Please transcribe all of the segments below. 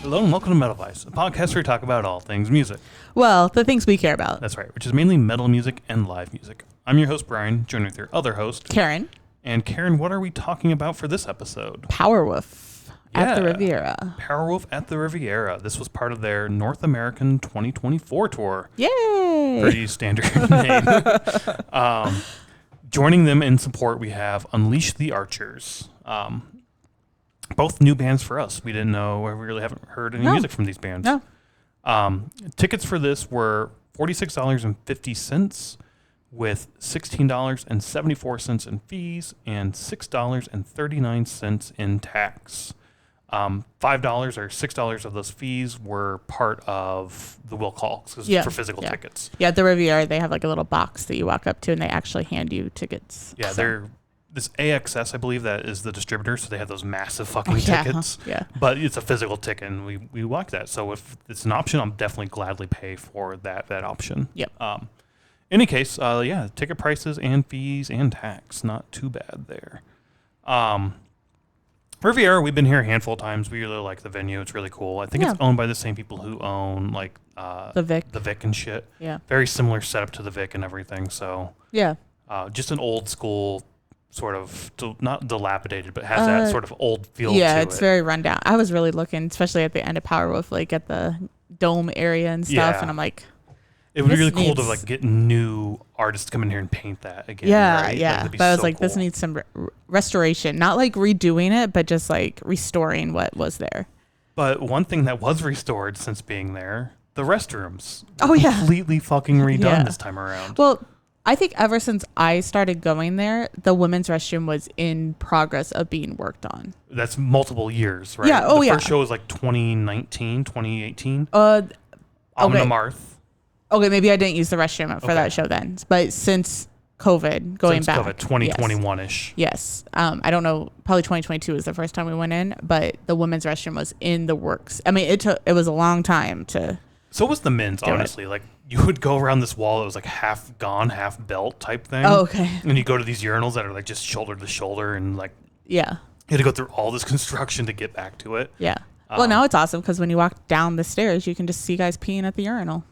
Hello and welcome to Metal Vice, a podcast where we talk about all things music. Well, the things we care about. That's right, which is mainly metal music and live music. I'm your host, Brian, joined with your other host, Karen. And Karen, what are we talking about for this episode? Powerwolf at the Riviera. Powerwolf at the Riviera. This was part of their North American 2024 tour. Yay! Pretty standard name. Joining them in support, we have Unleash the Archers. Both new bands for us. We didn't know, we really haven't heard any music from these bands. No. Tickets for this were $46.50 with $16.74 in fees and $6.39 in tax. $5 or $6 of those fees were part of the will call for physical tickets. Yeah, at the Riviera, they have like a little box that you walk up to and they actually hand you tickets. Yeah, they're this AXS, I believe, that is the distributor, so they have those massive fucking tickets. Yeah. But it's a physical ticket, and we like that. So if it's an option, I'll definitely gladly pay for that option. Yep. Any case, ticket prices and fees and tax, not too bad there. Riviera, we've been here a handful of times. We really like the venue. It's really cool. I think it's owned by the same people who own like the Vic and shit. Yeah. Very similar setup to the Vic and everything. So yeah. Just an old school sort of not dilapidated, but has that sort of old feel to it. Yeah, it's very rundown. I was really looking, especially at the end of Powerwolf, like at the dome area and stuff, and I'm like, it would be really cool to like get new artists to come in here and paint that again. Yeah, right? yeah. But I was like, this needs some restoration, not like redoing it, but just like restoring what was there. But one thing that was restored since being there, the restrooms. Completely fucking redone this time around. Well, I think ever since I started going there, the women's restroom was in progress of being worked on. That's multiple years, right? Yeah. The first show was like 2019, 2018. Okay. Marth. Okay, maybe I didn't use the restroom for that show then. But since COVID, going back. 2021-ish. Yes. I don't know. Probably 2022 was the first time we went in, but the women's restroom was in the works. I mean, it was a long time to. So was the men's, honestly. Like, you would go around this wall that was like half gone, half built type thing. Oh, okay. And you go to these urinals that are like just shoulder to shoulder and like. Yeah. You had to go through all this construction to get back to it. Yeah. Well, now it's awesome because when you walk down the stairs, you can just see guys peeing at the urinal.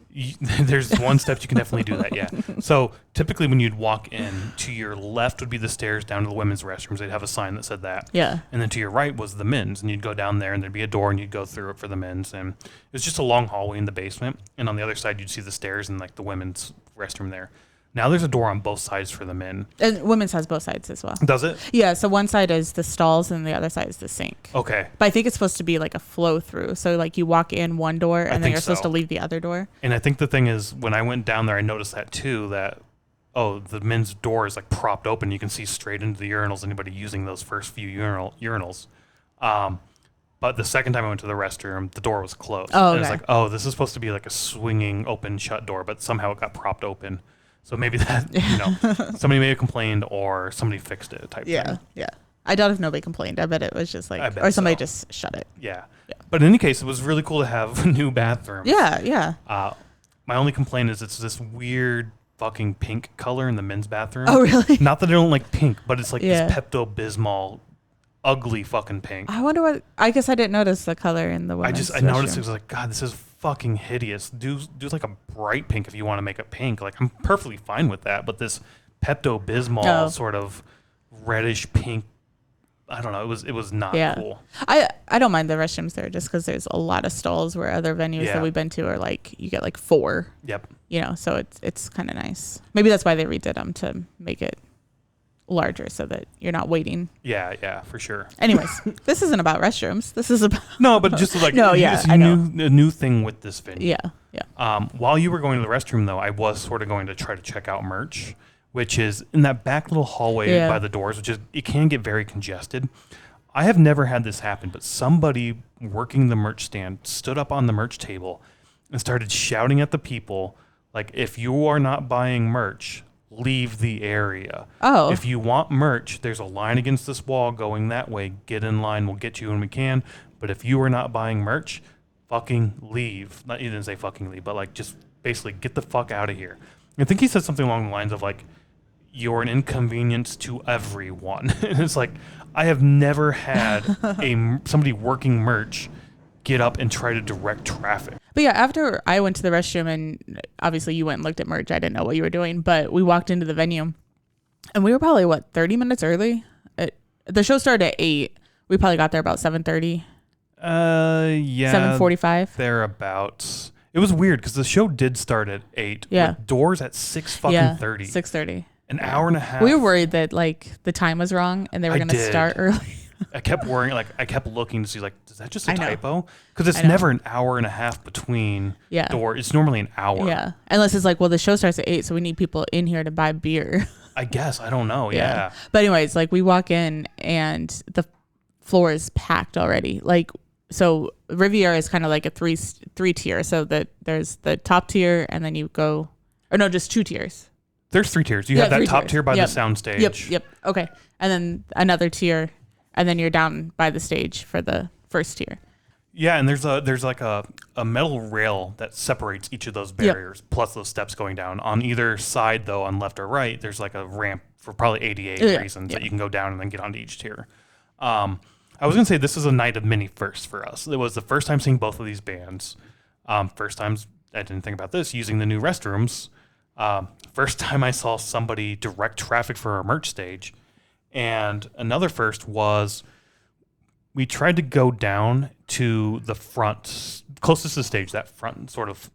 There's one step you can definitely do that, yeah. So typically when you'd walk in, to your left would be the stairs down to the women's restrooms. They'd have a sign that said that. Yeah. And then to your right was the men's, and you'd go down there and there'd be a door and you'd go through it for the men's. And it was just a long hallway in the basement. And on the other side, you'd see the stairs and like the women's restroom there. Now there's a door on both sides for the men. And women's has both sides as well. Does it? Yeah, so one side is the stalls and the other side is the sink. Okay. But I think it's supposed to be like a flow through. So like you walk in one door and then you're supposed to leave the other door. And I think the thing is when I went down there, I noticed that too, that, the men's door is like propped open. You can see straight into the urinals, anybody using those first few urinals. But the second time I went to the restroom, the door was closed. Oh, okay. And it's like, this is supposed to be like a swinging open shut door, but somehow it got propped open. So maybe that, somebody may have complained or somebody fixed it type thing. Yeah. I doubt if nobody complained. I bet it was just like, or somebody just shut it. Yeah. But in any case, it was really cool to have new bathrooms. Yeah. My only complaint is it's this weird fucking pink color in the men's bathroom. Oh, really? Not that I don't like pink, but it's like this Pepto-Bismol ugly fucking pink. I wonder what, I guess I didn't notice the color in the women's I noticed it was like, God, this is fucking hideous. Do like a bright pink if you want to make it pink. Like I'm perfectly fine with that, but this Pepto-Bismol sort of reddish pink, I don't know, it was not cool. I don't mind the restrooms there just because there's a lot of stalls where other venues that we've been to are like you get like 4. Yep. So it's kind of nice. Maybe that's why they redid them to make it larger so that you're not waiting. Yeah, for sure. Anyways, this isn't about restrooms. This is about but just like I know. A new thing with this venue. Yeah. While you were going to the restroom though, I was sort of going to try to check out merch, which is in that back little hallway by the doors, which is it can get very congested. I have never had this happen, but somebody working the merch stand stood up on the merch table and started shouting at the people like, if you are not buying merch, leave the area. Oh. If you want merch, there's a line against this wall going that way. Get in line. We'll get you when we can. But if you are not buying merch, fucking leave. Not, he didn't say fucking leave, but like just basically get the fuck out of here. I think he said something along the lines of like, you're an inconvenience to everyone. And it's like, I have never had somebody working merch get up and try to direct traffic. But yeah, after I went to the restroom, and obviously you went and looked at merch, I didn't know what you were doing, but we walked into the venue and we were probably 30 minutes early. The show started at 8. We probably got there about 7:30. Yeah. 7:45. Thereabouts. It was weird because the show did start at 8. Yeah. With doors at 6:30. 6:30. An hour and a half. We were worried that the time was wrong and they were going to start early. I kept worrying, I kept looking to see, is that just a typo? Because it's never an hour and a half between door. It's normally an hour. Yeah. Unless it's the show starts at 8, so we need people in here to buy beer. I guess. I don't know. Yeah. But anyways, we walk in and the floor is packed already. So Riviera is kind of like a three tier. So that there's the top tier and then you go, or no, just 2 tiers. There's 3 tiers. You have that top tier by the sound stage. Yep. Okay. And then another tier. And then you're down by the stage for the first tier. Yeah, and there's a metal rail that separates each of those barriers, plus those steps going down. On either side, though, on left or right, there's a ramp for probably ADA reasons that you can go down and then get onto each tier. I was going to say this is a night of many firsts for us. It was the first time seeing both of these bands. First times, I didn't think about this, using the new restrooms. First time I saw somebody direct traffic for our merch stage. And another first was we tried to go down to the front, closest to the stage, that front sort of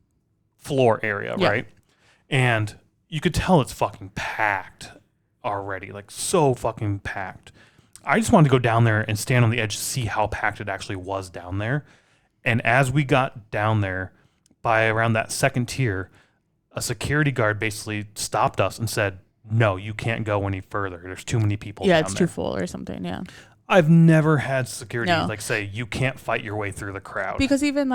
floor area, right? And you could tell it's fucking packed already, so fucking packed. I just wanted to go down there and stand on the edge to see how packed it actually was down there. And as we got down there, by around that second tier, a security guard basically stopped us and said, no, you can't go any further. There's too many people down there. Yeah, it's too full or something, yeah. I've never had security say you can't fight your way through the crowd. Because even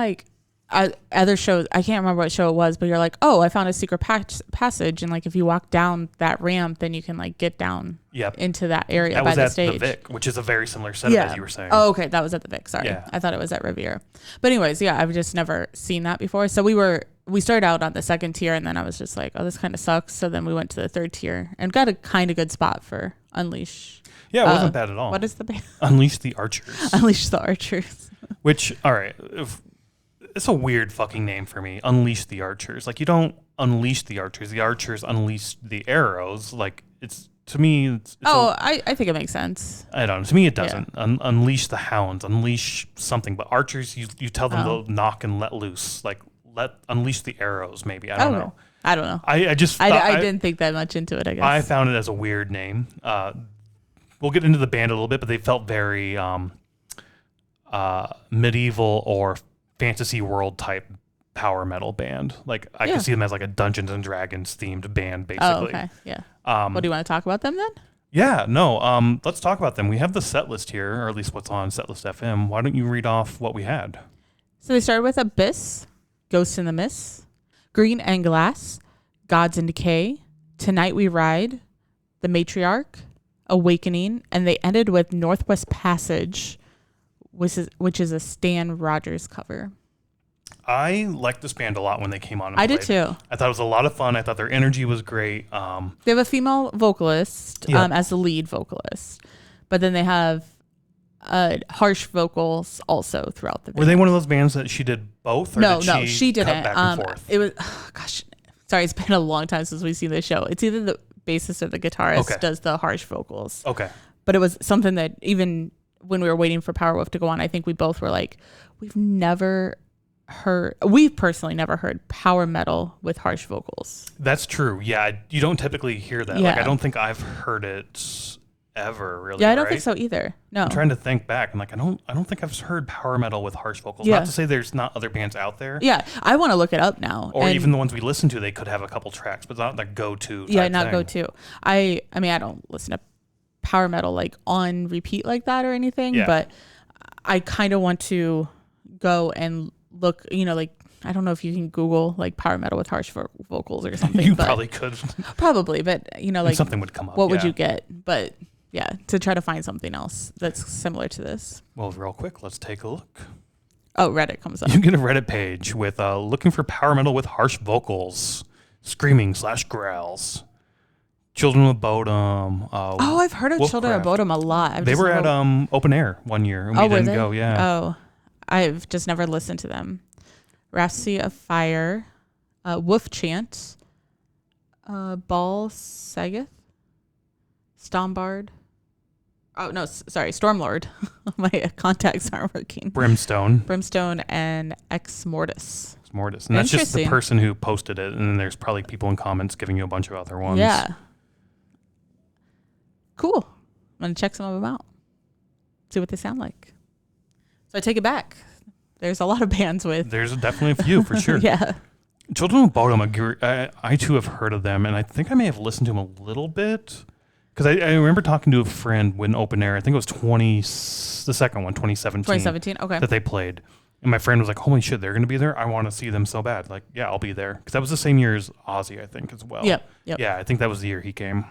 other shows, I can't remember what show it was, but you're I found a secret passage, and if you walk down that ramp, then you can get down into that area by the stage. That was at the Vic, which is a very similar setup as you were saying. Oh, okay, that was at the Vic. Sorry, I thought it was at Riviera. But anyways, I've just never seen that before. So we started out on the second tier, and then I was just oh, this kind of sucks. So then we went to the third tier and got a kind of good spot for Unleash. Yeah, it wasn't bad at all. What is the band? Unleash the Archers. Unleash the Archers. Which, all right, it's a weird fucking name for me. Unleash the Archers. You don't unleash the Archers. The Archers unleash the arrows. To me, I think it makes sense. I don't know. To me, it doesn't. Yeah. Unleash the hounds. Unleash something. But Archers, you tell them to knock and let loose. Unleash the arrows, maybe. I don't know. I don't know. I just I didn't think that much into it, I guess. I found it as a weird name. We'll get into the band a little bit, but they felt very medieval or fantasy world type power metal band. I could see them as a Dungeons and Dragons themed band, basically. Oh, okay. Yeah. What do you want to talk about them then? Yeah, no. Let's talk about them. We have the set list here, or at least what's on Setlist FM. Why don't you read off what we had? So they started with Abyss, Ghost in the Mist, Green and Glass, Gods in Decay, Tonight We Ride, The Matriarch, Awakening, and they ended with Northwest Passage, which is a Stan Rogers cover. I liked this band a lot when they came on. I did too. I thought it was a lot of fun. I thought their energy was great. They have a female vocalist as the lead vocalist, but then they have harsh vocals also throughout the band. Were they one of those bands that she did both? Or No, did she didn't. Cut back and forth? It was sorry, it's been a long time since we've seen this show. It's either the bassist or the guitarist does the harsh vocals. Okay. But it was something that even when we were waiting for Powerwolf to go on, I think we both were we've personally never heard power metal with harsh vocals. That's true. Yeah, you don't typically hear that. Yeah. I don't think I've heard it ever, really. Yeah, I don't think so either. No. I'm trying to think back. I'm I don't think I've heard power metal with harsh vocals. Not to say there's not other bands out there. Yeah, I want to look it up now. Or even the ones we listen to, they could have a couple tracks, but it's not the go-to type Yeah, not thing. go-to. I mean, I don't listen to power metal on repeat like that or anything, but I kind of want to go and look, I don't know if you can Google power metal with harsh vocals or something. You probably could. Probably, but something would come up. What would you get? But yeah, to try to find something else that's similar to this. Well, real quick, let's take a look. Oh, Reddit comes up. You get a Reddit page with looking for power metal with harsh vocals, screaming/growls. Children of Bodom. I've heard of Children of Bodom a lot. They were at Open Air one year, and we didn't go. Yeah. Oh, I've just never listened to them. Rhapsody of Fire, Wolf Chant, Ball Sagoth, Stombard. Oh, no, sorry, Stormlord. My contacts aren't working. Brimstone, and Ex Mortis. And that's just the person who posted it, and then there's probably people in comments giving you a bunch of other ones. Yeah. Cool. I'm going to check some of them out. See what they sound like. So I take it back. There's a lot of bands with. There's definitely a few, for sure. Yeah. Children of Bodom, I too have heard of them, and I think I may have listened to them a little bit. Because I remember talking to a friend when Open Air, I think it was 2017. 2017, okay. That they played. And my friend was like, holy shit, they're going to be there? I want to see them so bad. Like, yeah, I'll be there. Because that was the same year as Ozzy, I think, as well. Yep. Yeah, I think that was the year he came.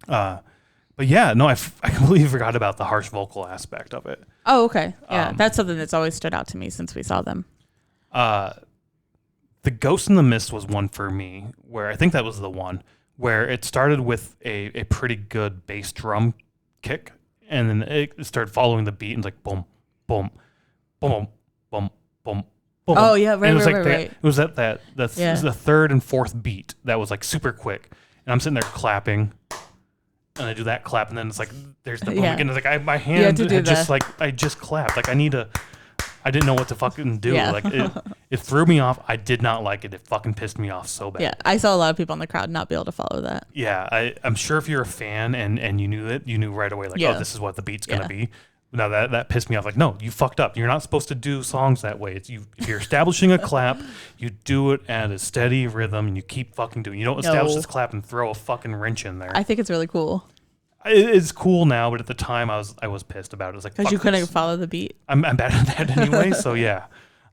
But yeah, no, I completely forgot about the harsh vocal aspect of it. Oh, okay. Yeah, that's something that's always stood out to me since we saw them. The Ghost in the Mist was one for me, where I think that was the one, where it started with a pretty good bass drum kick, and then it started following the beat, and it's like boom, boom, boom, boom, boom, boom. Oh yeah, right, and it was right, like right. It was that's the third and fourth beat that was like super quick, and I'm sitting there clapping, and I do that clap, and then it's like there's the boom again. It's like my hand had just like I just clapped. Like I didn't know what to fucking do. Yeah. Like it threw me off. I did not like it. It fucking pissed me off so bad. Yeah, I saw a lot of people in the crowd not be able to follow that. Yeah, I'm sure if you're a fan and you knew it, you knew right away, like, oh, this is what the beat's going to be. Now that pissed me off. Like, no, you fucked up. You're not supposed to do songs that way. If you're establishing a clap, you do it at a steady rhythm and you keep fucking doing it. You don't establish this clap and throw a fucking wrench in there. I think it's really cool. It's cool now, but at the time I was pissed about it. I was like, because you couldn't follow the beat. I'm bad at that anyway, so yeah.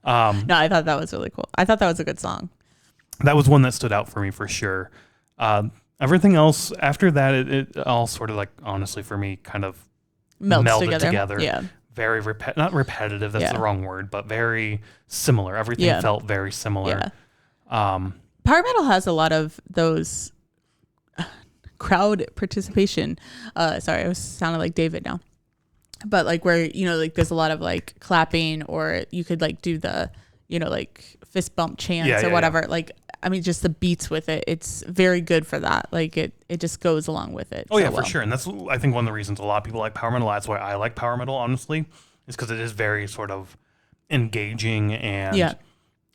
No, I thought that was really cool. I thought that was a good song. That was one that stood out for me for sure. Everything else after that, it all sort of like, honestly, for me, kind of melded together. Yeah. Very not repetitive. That's the wrong word, but very similar. Everything felt very similar. Yeah. Power metal has a lot of those crowd participation. Sorry, I was sounding like David now. But like where, like there's a lot of like clapping, or you could like do the, like fist bump chants or whatever. Yeah. Like, I mean, just the beats with it. It's very good for that. Like it just goes along with it. Oh yeah, for sure. And that's, I think, one of the reasons a lot of people like power metal. That's why I like power metal, honestly, is because it is very sort of engaging, and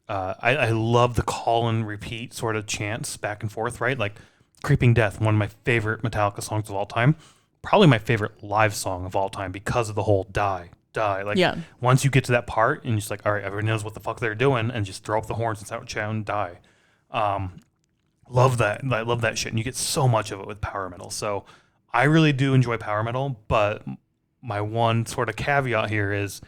I love the call and repeat sort of chants back and forth, right? Like Creeping Death, one of my favorite Metallica songs of all time. Probably my favorite live song of all time because of the whole die. Like once you get to that part and you're just like, all right, everyone knows what the fuck they're doing, and just throw up the horns and start shouting die. Love that. I love that shit. And you get so much of it with power metal. So I really do enjoy power metal, but my one sort of caveat here is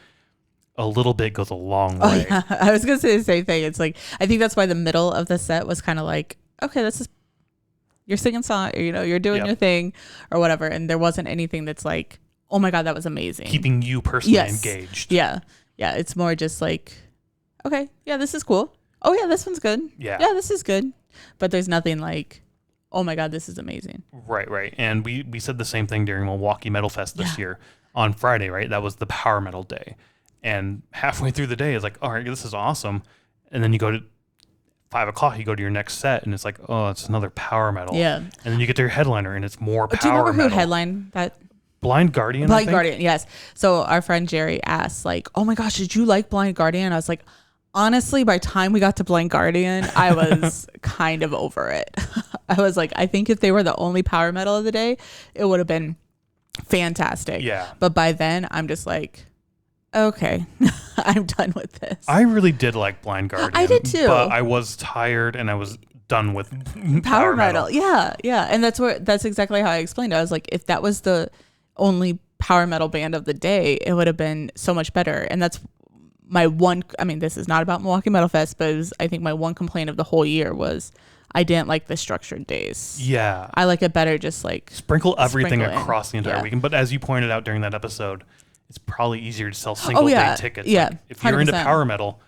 a little bit goes a long way. Yeah. I was going to say the same thing. It's like, I think that's why the middle of the set was kind of like, okay, this is, you're singing song, you're doing your thing or whatever. And there wasn't anything that's like, oh my God, that was amazing. Keeping you personally engaged. Yeah. Yeah. It's more just like, okay, yeah, this is cool. Oh yeah, this one's good. Yeah, this is good. But there's nothing like, oh my God, this is amazing. Right. And we said the same thing during Milwaukee Metal Fest this year on Friday, right? That was the power metal day. And halfway through the day, it's like, all right, this is awesome. And then you go to 5 o'clock, you go to your next set, and it's like, oh, it's another power metal. Yeah. And then you get to your headliner, and it's more power metal. Do you remember who headlined that? Blind Guardian. Blind Guardian, yes. So our friend Jerry asked, like, oh my gosh, did you like Blind Guardian? I was like, honestly, by the time we got to Blind Guardian, I was kind of over it. I was like, I think if they were the only power metal of the day, it would have been fantastic. Yeah. But by then, I'm just like, okay, I'm done with this. I really did like Blind Guardian. I did too. But I was tired and I was done with power metal. Yeah. And that's exactly how I explained it. I was like, if that was the only power metal band of the day, it would have been so much better. And that's my one, I mean, this is not about Milwaukee Metal Fest, but I think my one complaint of the whole year was I didn't like the structured days. Yeah. I like it better just like sprinkle everything across the entire weekend. But as you pointed out during that episode, it's probably easier to sell single day tickets. Yeah. Like, if you're 100%. Into power metal,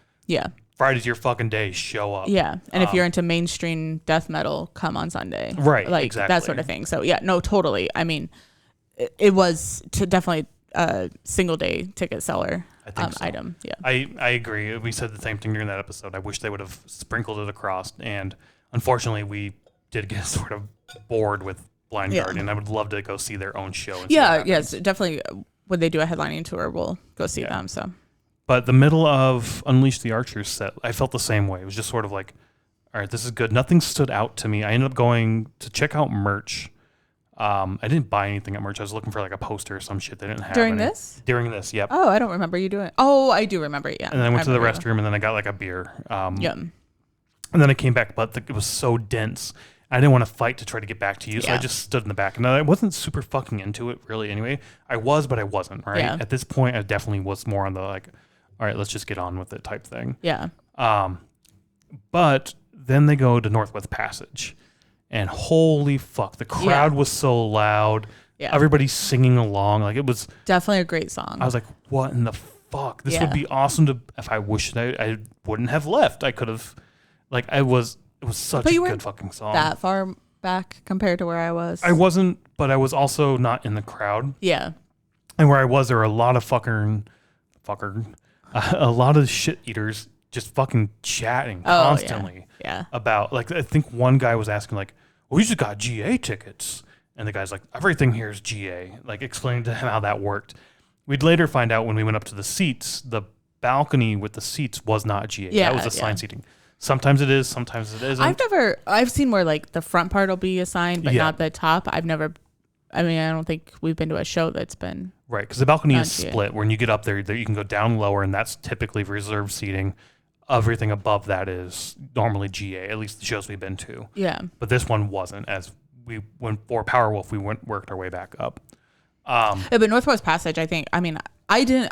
Friday's your fucking day. Show up. Yeah. And if you're into mainstream death metal, come on Sunday. Right. Like exactly. That sort of thing. So yeah, no, totally. I mean, it was definitely a single day ticket seller. I think so. Item. Yeah. I agree. We said the same thing during that episode. I wish they would have sprinkled it across. And unfortunately, we did get sort of bored with Blind Guardian. I would love to go see their own show. And yes, definitely. When they do a headlining tour, we'll go see them. So, but the middle of Unleash the Archers set, I felt the same way. It was just sort of like, all right, this is good. Nothing stood out to me. I ended up going to check out merch. I didn't buy anything at merch. I was looking for like a poster or some shit they didn't have. During this, yep. Oh, I don't remember you doing. Oh, I do remember it. Yeah. And then I went to the restroom and then I got like a beer. Yeah. And then I came back, but it was so dense. I didn't want to fight to try to get back to you, so I just stood in the back. And I wasn't super fucking into it really anyway. I was, but I wasn't, right? Yeah. At this point, I definitely was more on the like, all right, let's just get on with it type thing. Yeah. But then they go to Northwest Passage. And holy fuck, the crowd was so loud. Yeah. Everybody's singing along. Like, it was definitely a great song. I was like, what in the fuck? This would be awesome to, if I wished I wouldn't have left. I could have, like, it was such a good fucking song. That far back compared to where I was. I wasn't, but I was also not in the crowd. Yeah. And where I was, there were a lot of a lot of shit eaters just fucking chatting constantly about, like, I think one guy was asking, like, well, we just got GA tickets. And the guy's like, everything here is GA. Like, explaining to him how that worked. We'd later find out when we went up to the seats, the balcony with the seats was not GA. Yeah, that was assigned seating. Sometimes it is, sometimes it isn't. I've seen where like the front part will be assigned, but not the top. I don't think we've been to a show that's been. Right, because the balcony is split. When you get up there, you can go down lower, and that's typically reserved seating. Everything above that is normally GA, at least the shows we've been to. Yeah. But this one wasn't, as we went for Powerwolf, worked our way back up. But Northwest Passage, I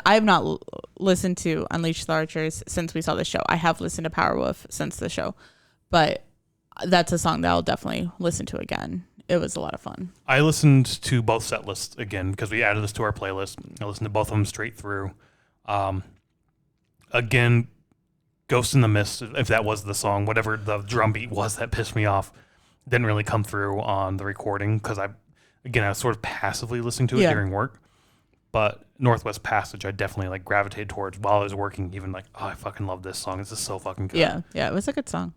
have not listened to Unleash the Archers since we saw the show. I have listened to Powerwolf since the show, but that's a song that I'll definitely listen to again. It was a lot of fun. I listened to both set lists again because we added this to our playlist. I listened to both of them straight through. Again, Ghost in the Mist, if that was the song, whatever the drum beat was that pissed me off, didn't really come through on the recording because I was sort of passively listening to it during work. But Northwest Passage, I definitely like gravitated towards while I was working, even like, oh, I fucking love this song. This is so fucking good. Yeah, it was a good song.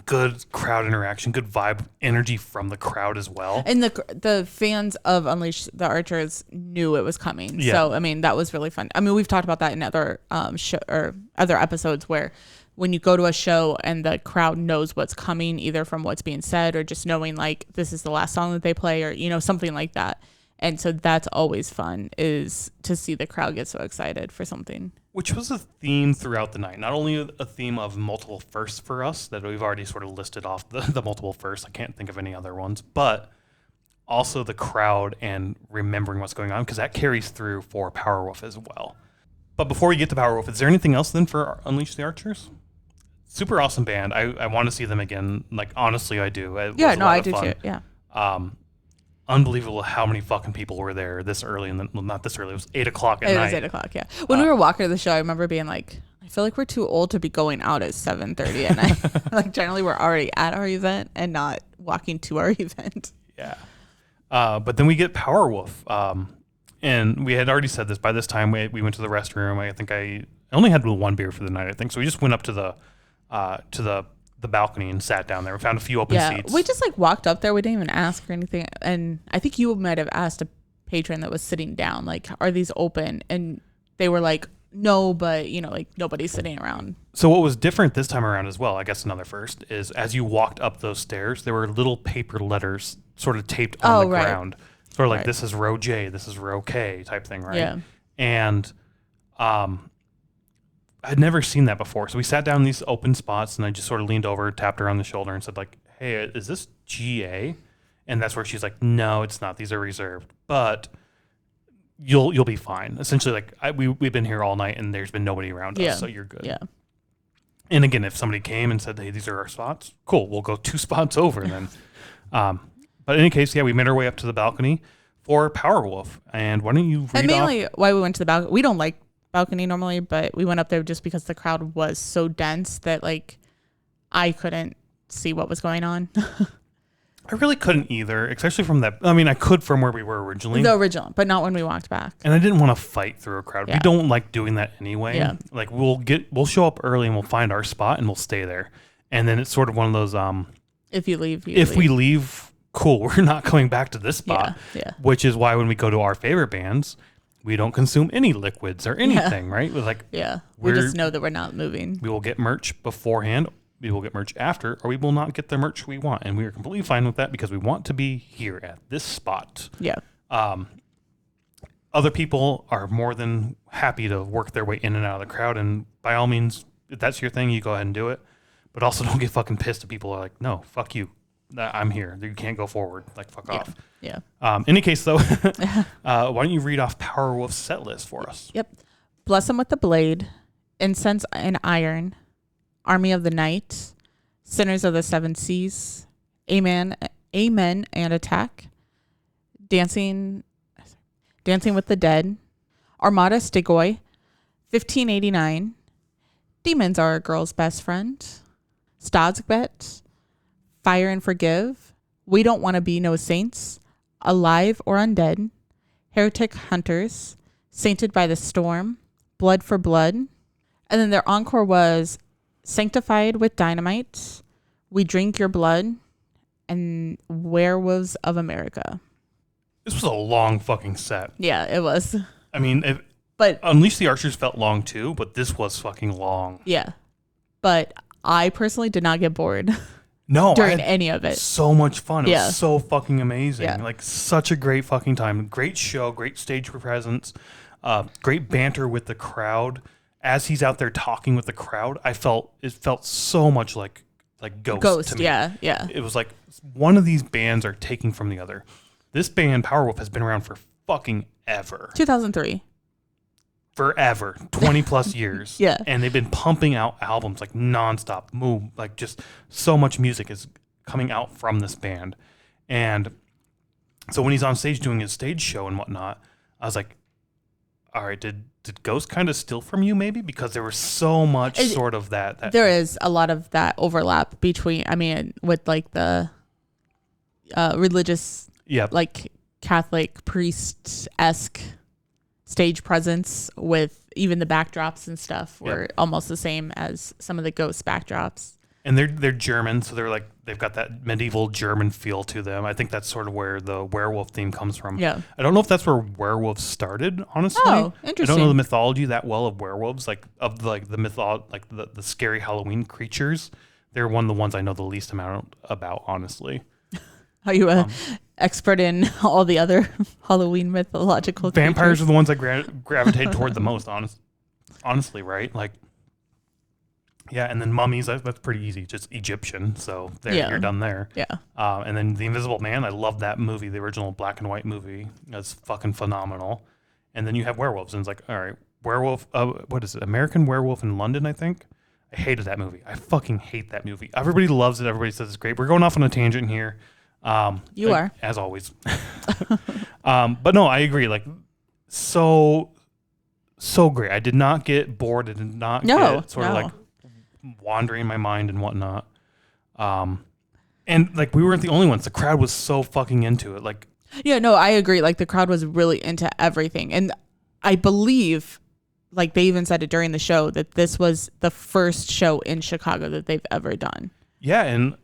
Good crowd interaction, good vibe, energy from the crowd as well. And the fans of Unleash the Archers knew it was coming. Yeah. So, that was really fun. We've talked about that in other other episodes where when you go to a show and the crowd knows what's coming, either from what's being said or just knowing like this is the last song that they play or, something like that. And so that's always fun, is to see the crowd get so excited for something. Which was a theme throughout the night. Not only a theme of multiple firsts for us, that we've already sort of listed off the multiple firsts. I can't think of any other ones. But also the crowd and remembering what's going on, because that carries through for Powerwolf as well. But before we get to Powerwolf, is there anything else then for Unleash the Archers? Super awesome band. I want to see them again. Like, honestly, I do. I do too. Yeah. Unbelievable how many fucking people were there this early, and then not this early. It was 8 o'clock at night. It was 8 o'clock. Yeah. When we were walking to the show, I remember being like, I feel like we're too old to be going out at 7:30 at night. Like, generally, we're already at our event and not walking to our event. Yeah. But then we get Powerwolf, and we had already said this. By this time, we went to the restroom. I think I only had one beer for the night. I think so. We just went up to the balcony and sat down there. We found a few open seats. We just like walked up there. We didn't even ask or anything. And I think you might have asked a patron that was sitting down, like, are these open? And they were like, no, but like nobody's sitting around. So what was different this time around as well, I guess another first, is as you walked up those stairs, there were little paper letters sort of taped on the ground. Sort of like, this is row J, this is row K type thing, right? Yeah. And I'd never seen that before. So we sat down in these open spots, and I just sort of leaned over, tapped her on the shoulder, and said, like, hey, is this GA? And that's where she's like, no, it's not. These are reserved. But you'll be fine. Essentially, like, we've been here all night, and there's been nobody around us, so you're good. Yeah. And again, if somebody came and said, hey, these are our spots, cool. We'll go 2 spots over then. But in any case, we made our way up to the balcony for Powerwolf. And why don't you read mainly why we went to the balcony. We don't like balcony normally, but we went up there just because the crowd was so dense that like I couldn't see what was going on. I really couldn't either, especially from that. I mean, I could from where we were originally. The original, but not when we walked back. And I didn't want to fight through a crowd. Yeah. We don't like doing that anyway. Yeah. Like we'll show up early and we'll find our spot and we'll stay there. And then it's sort of one of those if you leave, we leave, cool, we're not coming back to this spot. Yeah. Which is why when we go to our favorite bands, we don't consume any liquids or anything, right? We're like, we just know that we're not moving. We will get merch beforehand. We will get merch after, or we will not get the merch we want. And we are completely fine with that because we want to be here at this spot. Yeah. Other people are more than happy to work their way in and out of the crowd. And by all means, if that's your thing, you go ahead and do it. But also don't get fucking pissed if people are like, no, fuck you. I'm here. You can't go forward. Like, fuck off. Yeah. Any case, though, why don't you read off Powerwolf's set list for us? Yep. Bless him with the blade, incense and iron, army of the night, sinners of the seven seas, amen and attack, dancing with the dead, armada stigoi, 1589, demons are a girl's best friend, stadsbet, fire and forgive, we don't want to be no saints, alive or undead, heretic hunters, sainted by the storm, blood for blood. And then their encore was sanctified with dynamite, we drink your blood, and werewolves of America. This was a long fucking set. Yeah, it was. I mean, but Unleash the Archers felt long too, but this was fucking long. Yeah. But I personally did not get bored. No, during any of it. So much fun. It was so fucking amazing. Yeah. Like such a great fucking time. Great show, great stage presence, great banter with the crowd. As he's out there talking with the crowd, it felt so much like Ghost to me. Yeah. It was like one of these bands are taking from the other. This band, Powerwolf, has been around for fucking ever. 2003. Forever. 20 plus years. Yeah. And they've been pumping out albums like nonstop. Like just so much music is coming out from this band. And so when he's on stage doing his stage show and whatnot, I was like, all right, did Ghost kind of steal from you maybe? Because there was so much sort of that. There is a lot of that overlap between, with like the religious, like Catholic priest-esque stage presence with even the backdrops and stuff were almost the same as some of the Ghost backdrops. And they're German, so they've got that medieval German feel to them. I think that's sort of where the werewolf theme comes from. Yeah. I don't know if that's where werewolves started, honestly. Oh, interesting. I don't know the mythology that well of werewolves, like of like the scary Halloween creatures. They're one of the ones I know the least amount about, honestly. Are you an expert in all the other Halloween mythological creatures? Vampires are the ones I gravitate toward the most, honestly, right? Like, yeah, and then mummies, that's pretty easy. Just Egyptian, so you're done there. Yeah. And then The Invisible Man, I love that movie, the original black and white movie. That's fucking phenomenal. And then you have werewolves, and it's like, all right, werewolf, what is it? American Werewolf in London, I think. I hated that movie. I fucking hate that movie. Everybody loves it. Everybody says it's great. We're going off on a tangent here. You are. As always. But no, I agree. Like, so great. I did not get bored. I did not get sort of like wandering my mind and whatnot. And like we weren't the only ones. The crowd was so fucking into it. Like, yeah, no, I agree. Like the crowd was really into everything. And I believe, like they even said it during the show, that this was the first show in Chicago that they've ever done. Yeah, and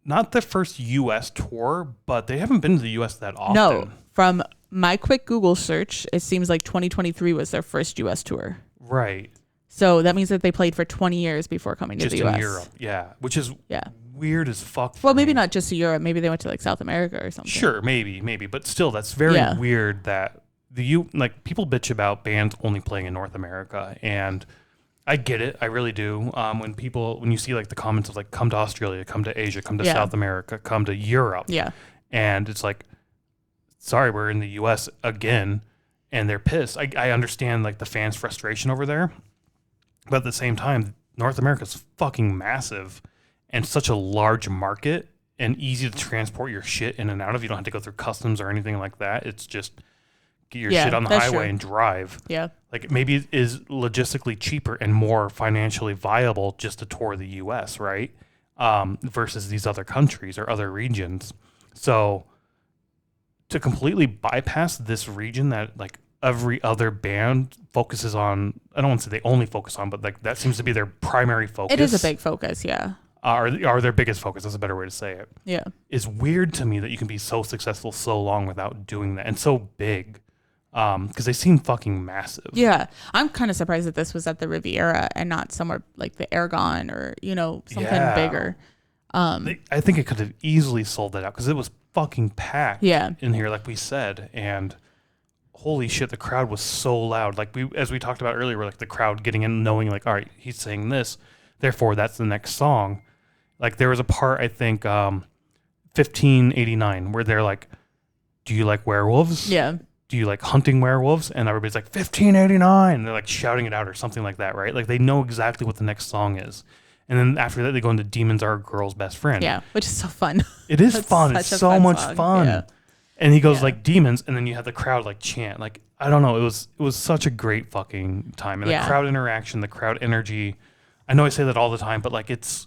not the first U.S. tour, but they haven't been to the U.S. that often. No, from my quick Google search, it seems like 2023 was their first U.S. tour. Right. So that means that they played for 20 years before coming to the U.S. Just in Europe, yeah. Which is weird as fuck. Well, maybe not just to Europe. Maybe they went to like South America or something. Sure, maybe. But still, that's very weird that people bitch about bands only playing in North America. And I get it. I really do. When you see like the comments of like, come to Australia, come to Asia, come to South America, come to Europe. Yeah. And it's like, sorry, we're in the U.S. again. And they're pissed. I understand like the fans' frustration over there. But at the same time, North America is fucking massive and such a large market and easy to transport your shit in and out of. You don't have to go through customs or anything like that. It's just get your shit on the highway and drive. Yeah. Like maybe it is logistically cheaper and more financially viable just to tour the U.S., right? versus these other countries or other regions. So to completely bypass this region that like every other band focuses on, I don't want to say they only focus on, but like that seems to be their primary focus. It is a big focus, yeah. Are their biggest focus, that's a better way to say it. Yeah. It's weird to me that you can be so successful so long without doing that and so big. Because they seem fucking massive. Yeah. I'm kind of surprised that this was at the Riviera and not somewhere like the Aragon or, something bigger. I think it could have easily sold that out because it was fucking packed in here, like we said. And holy shit, the crowd was so loud. Like as we talked about earlier, we're like the crowd getting in, knowing like, all right, he's saying this, therefore that's the next song. Like there was a part, I think, 1589, where they're like, do you like werewolves? Yeah. Do you like hunting werewolves? And everybody's like, 1589. And they're like shouting it out or something like that, right? Like they know exactly what the next song is. And then after that, they go into Demons Are a Girl's Best Friend. Yeah, which is so fun. It is fun. It's so much fun. Yeah. And he goes like demons, and then you have the crowd like chant. Like, I don't know. It was such a great fucking time. And the crowd interaction, the crowd energy. I know I say that all the time, but like it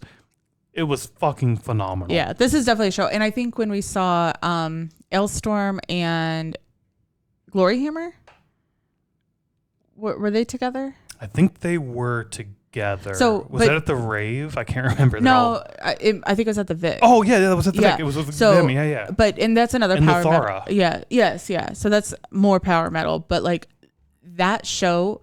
was fucking phenomenal. Yeah, this is definitely a show. And I think when we saw Ailstorm and Glory Hammer, were they together? I think they were together. So was that at the rave? I can't remember. No, I think it was at the Vic. Oh yeah, that was at the Vic. It was with them. Yeah. And that's another and power the Thara. metal. Yeah. So that's more power metal. But like that show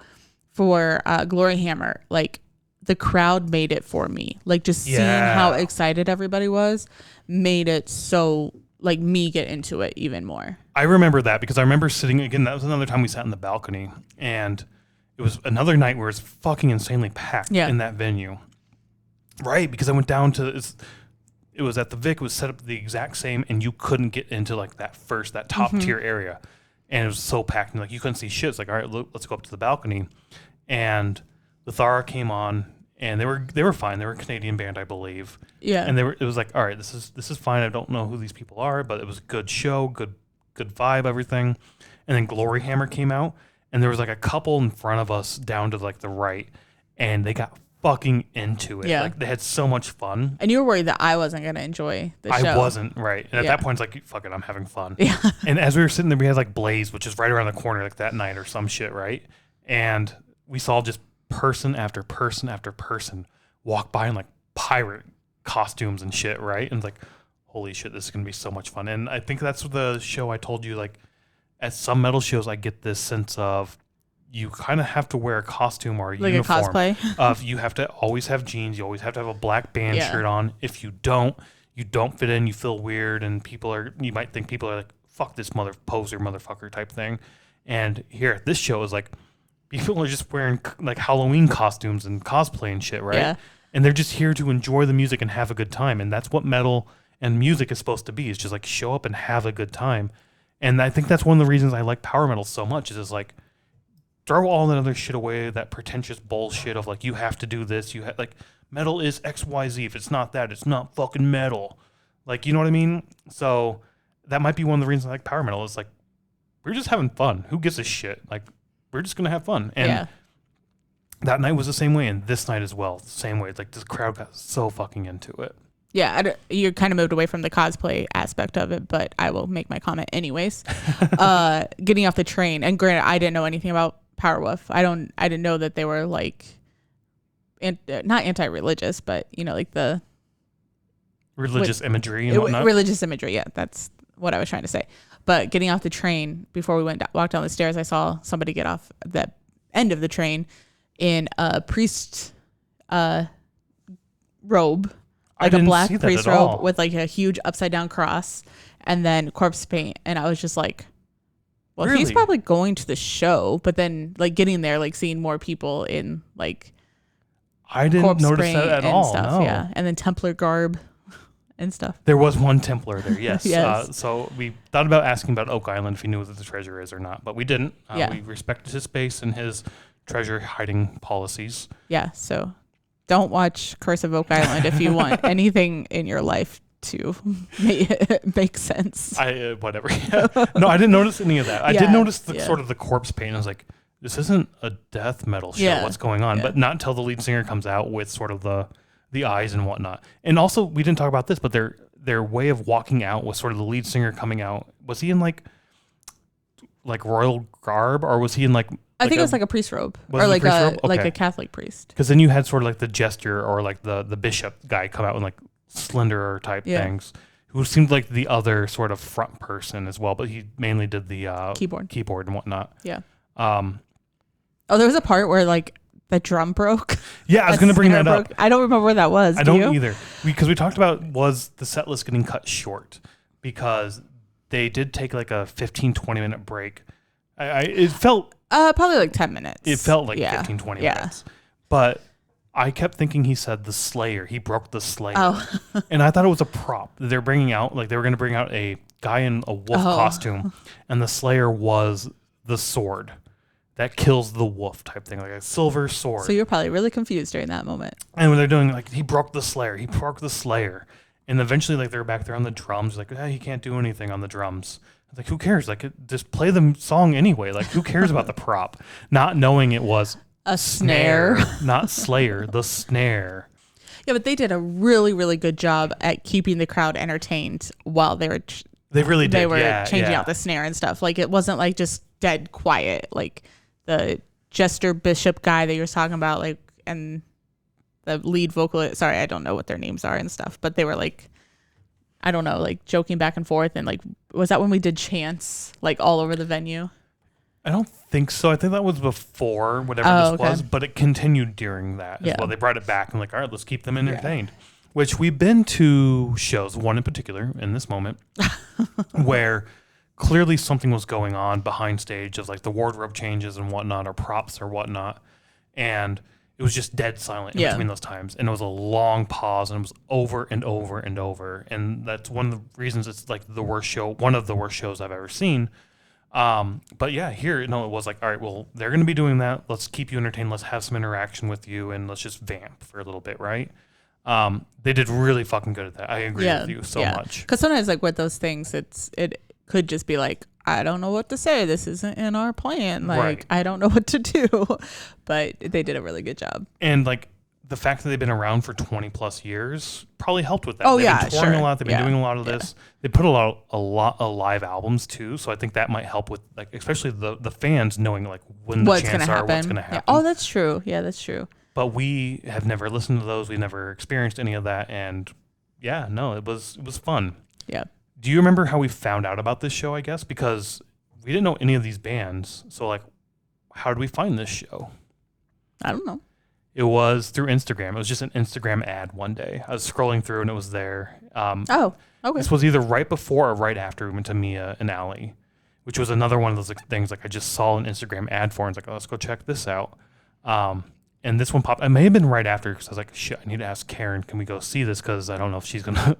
for Glory Hammer, like the crowd made it for me. Like just seeing how excited everybody was made it so like me get into it even more. I remember that because I remember sitting again. That was another time we sat in the balcony, and it was another night where it's fucking insanely packed in that venue. Right, because I went down to it was at the Vic. It was set up the exact same, and you couldn't get into like that top tier area, and it was so packed, and like you couldn't see shit. It's like, all right, let's go up to the balcony, and the Thara came on. And they were fine. They were a Canadian band, I believe. Yeah. And it was like, all right, this is fine. I don't know who these people are, but it was a good show, good vibe, everything. And then Glory Hammer came out, and there was like a couple in front of us down to like the right, and they got fucking into it. Yeah. Like they had so much fun. And you were worried that I wasn't gonna enjoy the show. I wasn't, right. And at that point, it's like, fuck it, I'm having fun. Yeah. And as we were sitting there, we had like Blaze, which is right around the corner, like that night or some shit, right? And we saw just person after person after person walk by in like pirate costumes and shit, right? And like, holy shit, this is gonna be so much fun. And I think that's the show I told you, like at some metal shows I get this sense of you kind of have to wear a costume or a like uniform. A cosplay. Of you have to always have jeans, you always have to have a black band shirt on. If you don't fit in, you feel weird, and you might think people are like, fuck this poser motherfucker type thing. And here at this show is like, people are just wearing like Halloween costumes and cosplay and shit, right? Yeah. And they're just here to enjoy the music and have a good time. And that's what metal and music is supposed to be. Is just like show up and have a good time. And I think that's one of the reasons I like power metal so much. Is like throw all that other shit away, that pretentious bullshit of like you have to do this. Like metal is XYZ. If it's not that, it's not fucking metal. Like, you know what I mean? So that might be one of the reasons I like power metal. Is like we're just having fun. Who gives a shit? Like, we're just going to have fun. And that night was the same way. And this night as well, the same way. It's like this crowd got so fucking into it. Yeah. You kind of moved away from the cosplay aspect of it, but I will make my comment anyways. Getting off the train. And granted, I didn't know anything about Powerwolf. I didn't know that they were like, not anti-religious, but like the religious imagery and whatnot. Religious imagery. Yeah. That's what I was trying to say. But getting off the train, before we walked down the stairs, I saw somebody get off that end of the train in a priest robe, like a black priest robe with like a huge upside down cross and then corpse paint. And I was just like, well, really? He's probably going to the show. But then like getting there, like seeing more people in like I didn't notice that at all. Stuff, no. Yeah. And then Templar garb. And stuff. There was one Templar there, yes. Yes. So we thought about asking about Oak Island if he knew what the treasure is or not, but we didn't. We respected his space and his treasure hiding policies. Yeah, so don't watch Curse of Oak Island if you want anything in your life to make sense. Whatever. No, I didn't notice any of that. I did notice the sort of the corpse paint. I was like, this isn't a death metal show. What's going on? But not until the lead singer comes out with sort of the the eyes and whatnot. And also, we didn't talk about this, but their way of walking out was sort of the lead singer coming out. Was he in like royal garb, or was he in like I think it was like a priest robe, or like robe? Okay. like a Catholic priest. Because then you had sort of like the jester or like the bishop guy come out in like slenderer type things, who seemed like the other sort of front person as well, but he mainly did the keyboard and whatnot. Yeah. There was a part where like the drum broke. Yeah, I was going to bring that up. I don't remember where that was. I don't either. Because we talked about was the set list getting cut short, because they did take like a 15-20 minute break. It felt probably like 10 minutes. It felt like 15-20 minutes. But I kept thinking he said the Slayer. He broke the Slayer. Oh. And I thought it was a prop that they're bringing out. Like they were going to bring out a guy in a wolf costume, and the Slayer was the sword that kills the wolf type thing, like a silver sword. So you're probably really confused during that moment. And when they're doing like, he broke the Slayer. And eventually like they're back there on the drums, like, he can't do anything on the drums. Like, who cares? Like, just play the song anyway. Like, who cares about the prop? Not knowing it was a snare. Not Slayer, the snare. Yeah, but they did a really, really good job at keeping the crowd entertained while they were changing out the snare and stuff. Like, it wasn't like just dead quiet. Like the jester bishop guy that you were talking about, like, and the lead vocalist. Sorry, I don't know what their names are and stuff, but they were like, I don't know, like joking back and forth. And like, was that when we did chants like all over the venue? I don't think so. I think that was before whatever this was, but it continued during that as well. They brought it back and like, all right, let's keep them entertained. Which we've been to shows, one in particular in this moment, where clearly something was going on behind stage, of like the wardrobe changes and whatnot, or props or whatnot, and it was just dead silent in between those times, and it was a long pause, and it was over and over and over, and that's one of the reasons it's like the worst show, one of the worst shows I've ever seen. But yeah, here, it was like, all right, well, they're going to be doing that. Let's keep you entertained. Let's have some interaction with you, and let's just vamp for a little bit, right? They did really fucking good at that. I agree with you so much. Because sometimes, like with those things, it could just be like, I don't know what to say. This isn't in our plan. Like, I don't know what to do. But they did a really good job. And like the fact that they've been around for 20 plus years probably helped with that. Oh, they've been touring a lot. They've been doing a lot of this. They put a lot of live albums too. So I think that might help with like, especially the fans knowing like when the chants are, what's going to happen. Yeah. Oh, that's true. Yeah, that's true. But we have never listened to those. We never experienced any of that. And yeah, no, it was fun. Yeah. Do you remember how we found out about this show, I guess? Because we didn't know any of these bands. So, like, how did we find this show? I don't know. It was through Instagram. It was just an Instagram ad one day. I was scrolling through and it was there. Okay. This was either right before or right after we went to Mia and Allie, which was another one of those things like I just saw an Instagram ad for and was like, oh, let's go check this out. And this one popped. It may have been right after because I was like, shit, I need to ask Karen, can we go see this? Because I don't know if she's going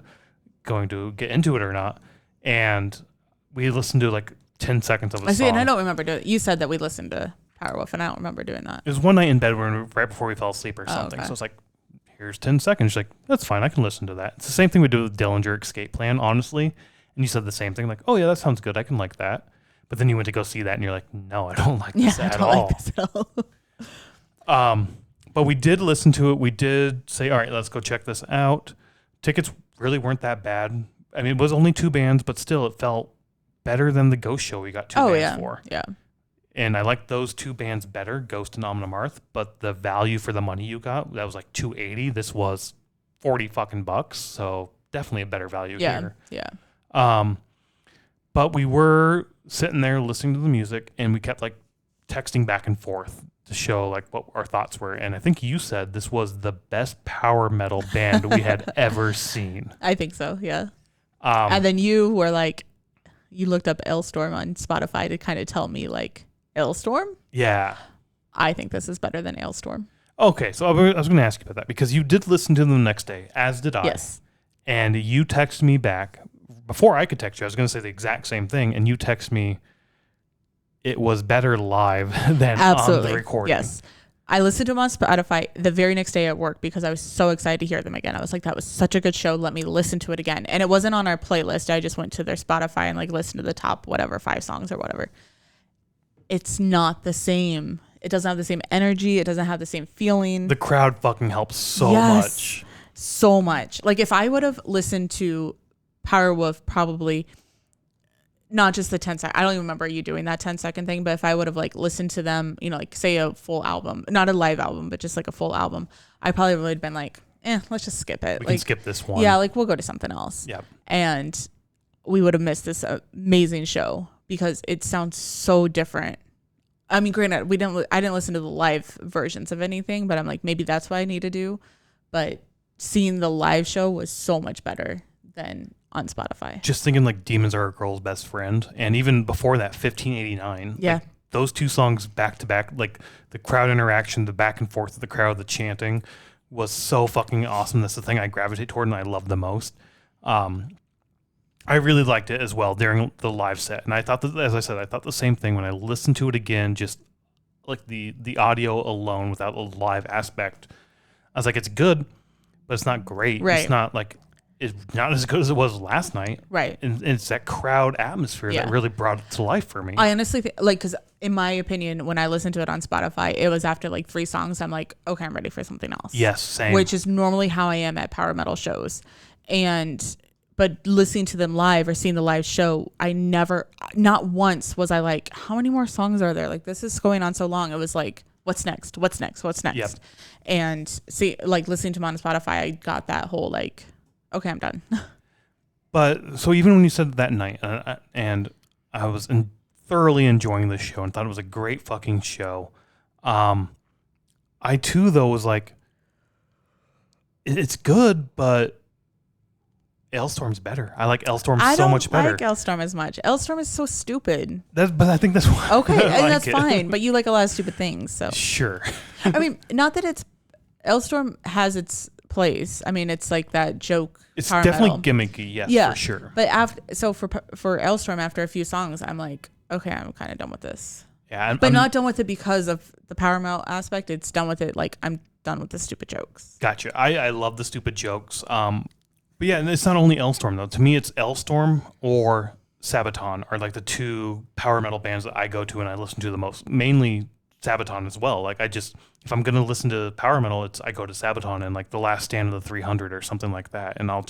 to get into it or not. And we listened to like 10 seconds of a song. And I don't remember doing it. You said that we listened to Powerwolf, and I don't remember doing that. It was one night in bed right before we fell asleep or something. So it's like, here's 10 seconds. She's like, that's fine. I can listen to that. It's the same thing we do with Dillinger Escape Plan, honestly. And you said the same thing, like, oh yeah, that sounds good. I can like that. But then you went to go see that and you're like, no, I don't like this at all. Like this at all. But we did listen to it. We did say, all right, let's go check this out. Tickets really weren't that bad. I mean, it was only 2 bands, but still it felt better than the Ghost show we got 2 bands for. Yeah. And I liked those 2 bands better, Ghost and Omnimarth, but the value for the money you got, that was like $280. This was $40 fucking bucks. So definitely a better value here. Yeah. But we were sitting there listening to the music and we kept like texting back and forth to show like what our thoughts were. And I think you said this was the best power metal band we had ever seen. I think so. Yeah. And then you were like, you looked up Ailstorm on Spotify to kind of tell me like, Ailstorm? Yeah. I think this is better than Ailstorm. Okay. So I was going to ask you about that because you did listen to them the next day, as did I. Yes. And you texted me back before I could text you. I was going to say the exact same thing. And you text me, it was better live than on the recording. Yes. I listened to them on Spotify the very next day at work because I was so excited to hear them again. I was like, that was such a good show. Let me listen to it again. And it wasn't on our playlist. I just went to their Spotify and like listened to the top, 5 songs or whatever. It's not the same. It doesn't have the same energy. It doesn't have the same feeling. The crowd fucking helps so much. so much. Like if I would have listened to Powerwolf, probably not just the 10-second. I don't even remember you doing that 10-second thing, but if I would have like listened to them, you know, like say a full album, not a live album, but just like a full album, I probably would have been like, let's just skip it. We like, can skip this one. Yeah, like we'll go to something else. Yeah. And we would have missed this amazing show because it sounds so different. I mean, granted, I didn't listen to the live versions of anything, but I'm like, maybe that's what I need to do. But seeing the live show was so much better than on Spotify. Just thinking like Demons Are a Girl's Best Friend. And even before that, 1589. Yeah. Like, those two songs back to back, like the crowd interaction, the back and forth of the crowd, the chanting was so fucking awesome. That's the thing I gravitate toward and I love the most. I really liked it as well during the live set. And I thought that, as I said, I thought the same thing when I listened to it again, just like the audio alone without the live aspect. I was like, it's good, but it's not great. Right. It's not like, it's not as good as it was last night. Right. And it's that crowd atmosphere that really brought it to life for me. I honestly think, like, because in my opinion, when I listened to it on Spotify, it was after like 3 songs. I'm like, okay, I'm ready for something else. Yes, same. Which is normally how I am at power metal shows. But listening to them live or seeing the live show, not once was I like, how many more songs are there? Like, this is going on so long. It was like, what's next? What's next? What's next? Yep. And see, like listening to them on Spotify, I got that whole like, okay, I'm done. But so even when you said that night, and I was thoroughly enjoying this show and thought it was a great fucking show, I too though was like, it's good, but Elstorm's better. I like Elstorm so much better. I don't like Elstorm as much. Elstorm is so stupid. But I think that's why. Okay, I that's fine. But you like a lot of stupid things, so sure. I mean, not that Elstorm has its place. I mean, it's like that joke. It's definitely gimmicky, yes, for sure. But for Elstorm, after a few songs, I'm like, okay, I'm kind of done with this. Yeah, but not done with it because of the power metal aspect. It's done with it like I'm done with the stupid jokes. Gotcha. I love the stupid jokes. But yeah, and it's not only Elstorm though. To me, it's Elstorm or Sabaton are like the two power metal bands that I go to and I listen to the most. Mainly Sabaton as well. Like if I'm gonna listen to power metal, I go to Sabaton and like the Last Stand of the 300 or something like that, and I'll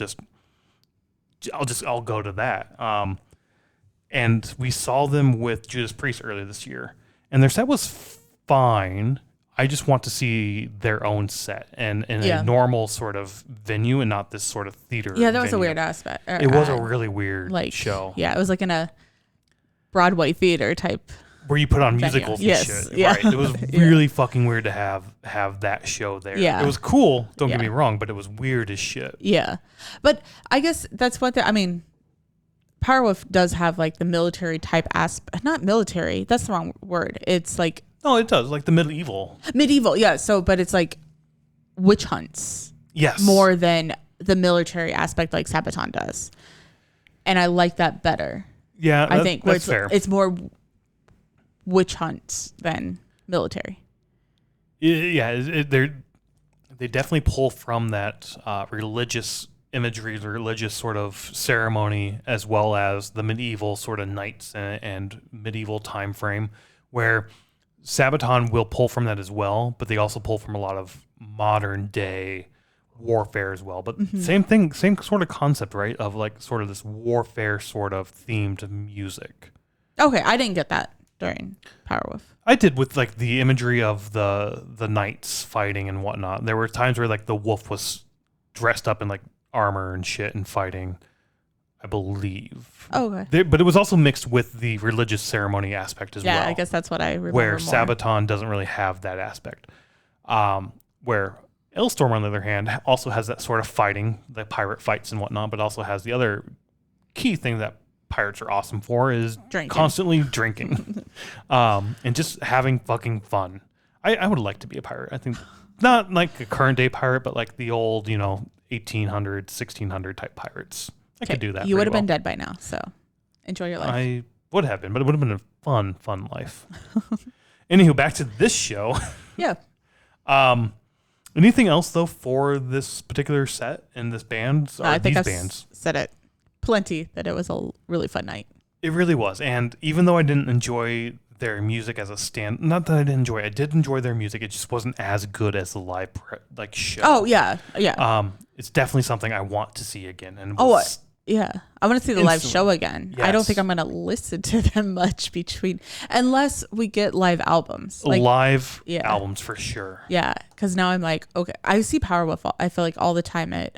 go to that. And we saw them with Judas Priest earlier this year, and their set was fine. I just want to see their own set and in a normal sort of venue and not this sort of theater. Yeah, that was a weird aspect. It was a really weird show. Yeah, it was like in a Broadway theater type. Where you put on musicals and shit. Yeah. Right. It was really fucking weird to have that show there. Yeah. It was cool, don't get me wrong, but it was weird as shit. Yeah. But I guess that's what Powerwolf does have like the military type aspect. Not military, that's the wrong word. It's like... No, it does. Like the medieval. Medieval, yeah. So, but it's like witch hunts. Yes. More than the military aspect like Sabaton does. And I like that better. Yeah, I think that's fair. It's more witch hunts than military. Yeah, they definitely pull from that religious imagery, the religious sort of ceremony, as well as the medieval sort of knights and medieval time frame, where Sabaton will pull from that as well, but they also pull from a lot of modern day warfare as well. But same thing, same sort of concept, right? Of like sort of this warfare sort of themed music. Okay, I didn't get that during Powerwolf. I did with like the imagery of the knights fighting and whatnot. There were times where like the wolf was dressed up in like armor and shit and fighting, I believe. Oh, okay. But it was also mixed with the religious ceremony aspect as well. Yeah, I guess that's what I remember where more. Sabaton doesn't really have that aspect. Where Elstorm, on the other hand, also has that sort of fighting, the pirate fights and whatnot, but also has the other key thing that pirates are awesome for is constantly drinking and just having fucking fun. I would like to be a pirate. I think not like a current day pirate, but like the old, 1800, 1600 type pirates. I could do that. You would have been dead by now, so enjoy your life. I would have been, but it would have been a fun life. Anywho, back to this show. Yeah. Anything else though for this particular set and this band? I think I said it plenty that it was a really fun night. It really was, and even though I didn't enjoy their music as not that I didn't enjoy it, I did enjoy their music. It just wasn't as good as the live show. Oh yeah, yeah. it's definitely something I want to see again. And yeah. I want to see the live show again. Yes. I don't think I'm going to listen to them much unless we get live albums. Live albums for sure. Yeah. Because now I'm like, okay, I see Powerwolf, I feel like all the time at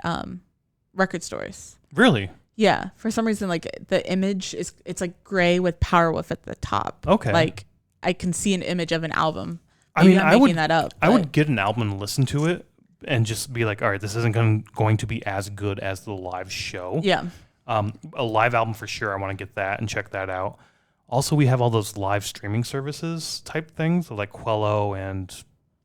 record stores. Really? Yeah. For some reason, like the image it's like gray with Powerwolf at the top. Okay. Like I can see an image of an album. Maybe I'm making that up. I would get an album and listen to it and just be like, all right, this isn't going to be as good as the live show. Yeah. A live album for sure. I want to get that and check that out. Also, we have all those live streaming services type things like Quello and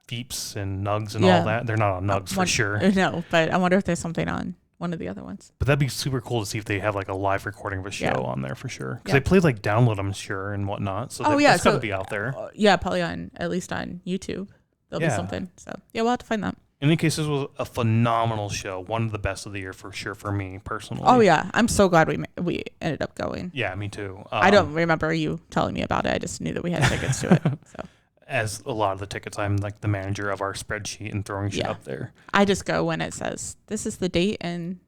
Veeps and Nugs and all that. They're not on Nugs for sure. No, but I wonder if there's something on one of the other ones. But that'd be super cool to see if they have like a live recording of a show on there for sure. Because they played like Download, I'm sure, and whatnot. So it's got to be out there. Probably at least on YouTube. There'll be something. So yeah, we'll have to find that. In any case, this was a phenomenal show. One of the best of the year for sure for me personally. Oh yeah, I'm so glad we ended up going. Yeah, me too. I don't remember you telling me about it. I just knew that we had tickets to it. So. As a lot of the tickets, I'm like the manager of our spreadsheet and throwing shit up there. I just go when it says this is the date and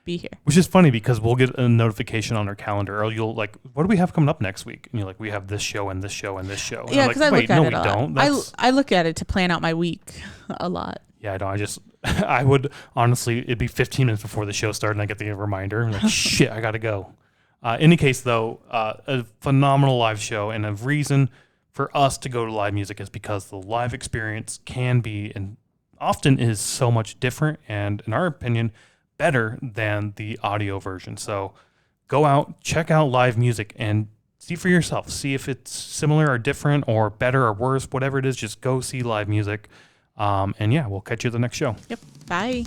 be here. Which is funny because we'll get a notification on our calendar, or you'll like, what do we have coming up next week? And you're like, we have this show and this show and this show. And yeah, because like, I look at it a lot. I look at it to plan out my week a lot. Yeah, I don't. I would honestly, it'd be 15 minutes before the show started and I get the reminder. I'm like, shit, I got to go. Any case, though, a phenomenal live show, and a reason for us to go to live music is because the live experience can be and often is so much different and, in our opinion, better than the audio version. So go out, check out live music, and see for yourself. See if it's similar or different or better or worse, whatever it is. Just go see live music. And yeah, we'll catch you at the next show. Yep. Bye.